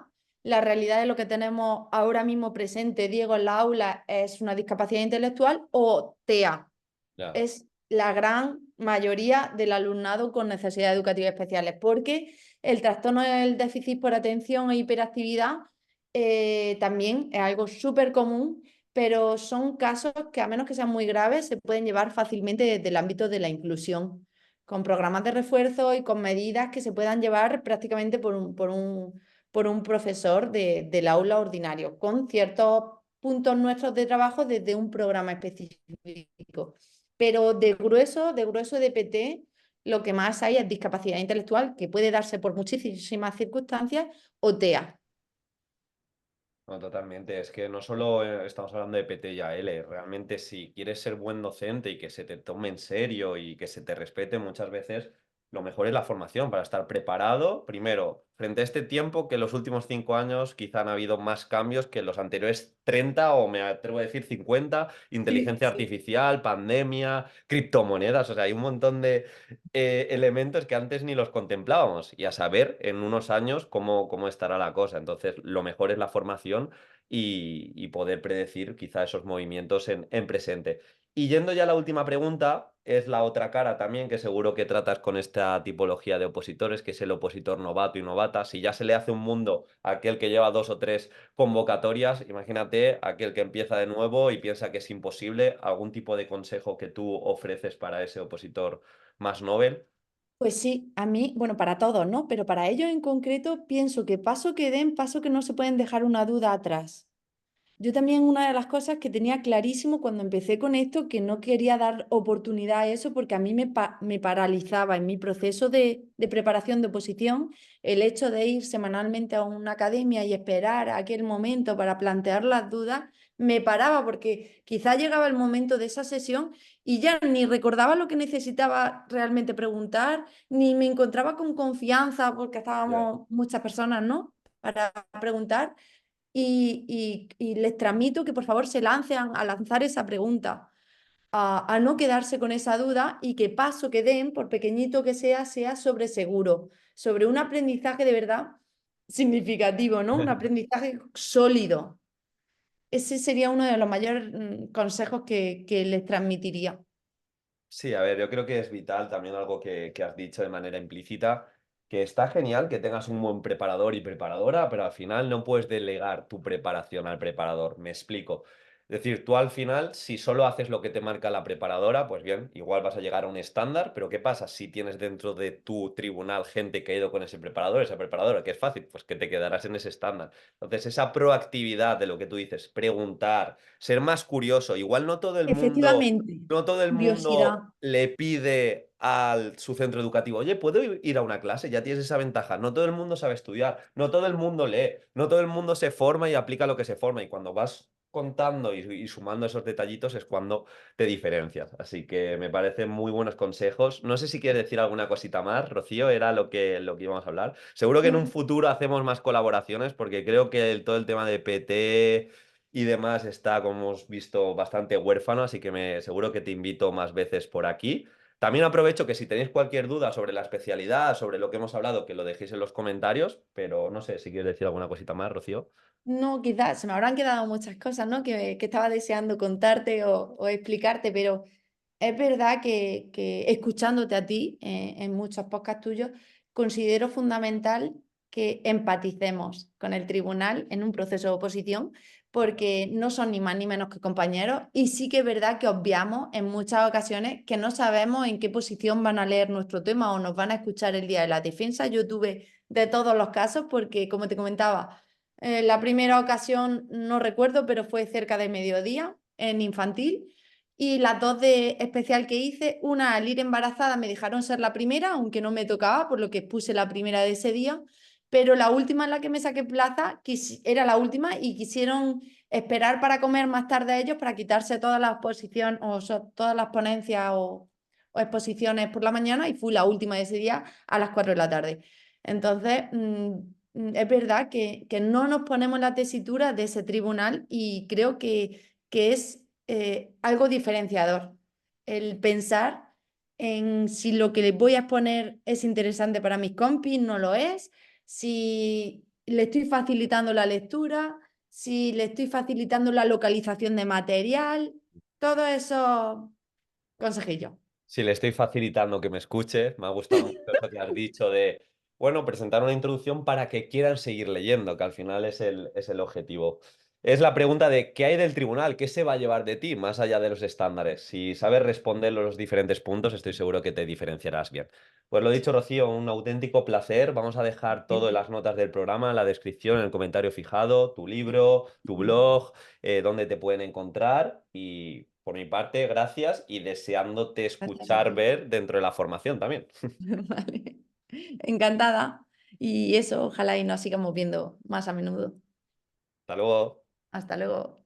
La realidad de lo que tenemos ahora mismo presente, Diego, en la aula es una discapacidad intelectual o TEA. ya, Es la gran mayoría del alumnado con necesidades educativas especiales, porque el trastorno del déficit por atención e hiperactividad también es algo súper común, pero son casos que a menos que sean muy graves se pueden llevar fácilmente desde el ámbito de la inclusión, con programas de refuerzo y con medidas que se puedan llevar prácticamente por un profesor del aula ordinario, con ciertos puntos nuestros de trabajo desde un programa específico. Pero de grueso de PT, lo que más hay es discapacidad intelectual, que puede darse por muchísimas circunstancias, o TEA. No, totalmente. Es que no solo estamos hablando de PT y AL, realmente si quieres ser buen docente y que se te tome en serio y que se te respete muchas veces, lo mejor es la formación para estar preparado, primero, frente a este tiempo que en los últimos 5 años quizá han habido más cambios que en los anteriores 30 o me atrevo a decir 50, Sí, inteligencia sí. artificial, pandemia, criptomonedas, o sea, hay un montón de elementos que antes ni los contemplábamos y a saber en unos años cómo estará la cosa. Entonces, lo mejor es la formación y poder predecir quizá esos movimientos en presente. Y yendo ya a la última pregunta, es la otra cara también que seguro que tratas con esta tipología de opositores, que es el opositor novato y novata. Si ya se le hace un mundo a aquel que lleva 2 o 3 convocatorias, imagínate aquel que empieza de nuevo y piensa que es imposible. ¿Algún tipo de consejo que tú ofreces para ese opositor más novel? Pues sí, a mí, bueno, para todos, ¿no? Pero para ellos en concreto pienso que paso que den, paso que no se pueden dejar una duda atrás. Yo también una de las cosas que tenía clarísimo cuando empecé con esto, que no quería dar oportunidad a eso porque a mí me paralizaba en mi proceso de preparación de oposición el hecho de ir semanalmente a una academia y esperar a aquel momento para plantear las dudas, me paraba porque quizá llegaba el momento de esa sesión y ya ni recordaba lo que necesitaba realmente preguntar, ni me encontraba con confianza porque Ya. estábamos muchas personas, ¿no? Para preguntar y les transmito que por favor se lancen a lanzar esa pregunta, a no quedarse con esa duda y que paso que den, por pequeñito que sea, sea sobre seguro, sobre un aprendizaje de verdad significativo, ¿no? Un aprendizaje sólido. Ese sería uno de los mayores consejos que les transmitiría. Sí, a ver, yo creo que es vital también algo que has dicho de manera implícita, que está genial que tengas un buen preparador y preparadora, pero al final no puedes delegar tu preparación al preparador. Me explico. Es decir, tú al final, si solo haces lo que te marca la preparadora, pues bien, igual vas a llegar a un estándar, pero ¿qué pasa si tienes dentro de tu tribunal gente que ha ido con ese preparador, esa preparadora? Que es fácil, pues que te quedarás en ese estándar. Entonces, esa proactividad de lo que tú dices, preguntar, ser más curioso, igual no todo el mundo Efectivamente, no todo el curiosidad. mundo le pide a su centro educativo, oye, ¿puedo ir a una clase? Ya tienes esa ventaja. No todo el mundo sabe estudiar, no todo el mundo lee, no todo el mundo se forma y aplica lo que se forma. Y cuando vas contando y sumando esos detallitos es cuando te diferencias. Así que me parecen muy buenos consejos. No sé si quieres decir alguna cosita más, Rocío, era lo que íbamos a hablar. Seguro que en un No, futuro hacemos más colaboraciones porque creo que todo el tema de PT y demás está, como hemos visto, bastante huérfano, así que seguro que te invito más veces por aquí. También aprovecho que si tenéis cualquier duda sobre la especialidad, sobre lo que hemos hablado, que lo dejéis en los comentarios, pero no sé si quieres decir alguna cosita más, Rocío. no, quizás se me habrán quedado muchas cosas, ¿no? Que estaba deseando contarte o explicarte, pero es verdad que escuchándote a ti en muchos podcasts tuyos, considero fundamental que empaticemos con el tribunal en un proceso de oposición, porque no son ni más ni menos que compañeros y sí que es verdad que obviamos en muchas ocasiones que no sabemos en qué posición van a leer nuestro tema o nos van a escuchar el día de la defensa. Yo tuve de todos los casos porque, como te comentaba, la primera ocasión no recuerdo, pero fue cerca de mediodía en infantil. Y las dos de especial que hice, una al ir embarazada me dejaron ser la primera, aunque no me tocaba, por lo que puse la primera de ese día. Pero la última en la que me saqué plaza era la última y quisieron esperar para comer más tarde a ellos para quitarse todas las posiciones todas las ponencias o exposiciones por la mañana y fui la última de ese día a las 4 de la tarde. Entonces, es verdad que no nos ponemos la tesitura de ese tribunal y creo que es algo diferenciador. El pensar en si lo que les voy a exponer es interesante para mis compis, no lo es, si le estoy facilitando la lectura, si le estoy facilitando la localización de material, todo eso consejillo. Si le estoy facilitando que me escuche, me ha gustado mucho eso que has dicho de, bueno, presentar una introducción para que quieran seguir leyendo, que al final es el objetivo. Es la pregunta de ¿qué hay del tribunal? ¿Qué se va a llevar de ti más allá de los estándares? Si sabes responder los diferentes puntos, estoy seguro que te diferenciarás bien. Pues lo dicho, Rocío, un auténtico placer. Vamos a dejar todo en las notas del programa, en la descripción, en el comentario fijado, tu libro, tu blog, dónde te pueden encontrar y por mi parte, gracias y deseándote Gracias a escuchar, ti. ver dentro de la formación también. Vale. Encantada. Y eso, ojalá y nos sigamos viendo más a menudo. Hasta luego. Hasta luego.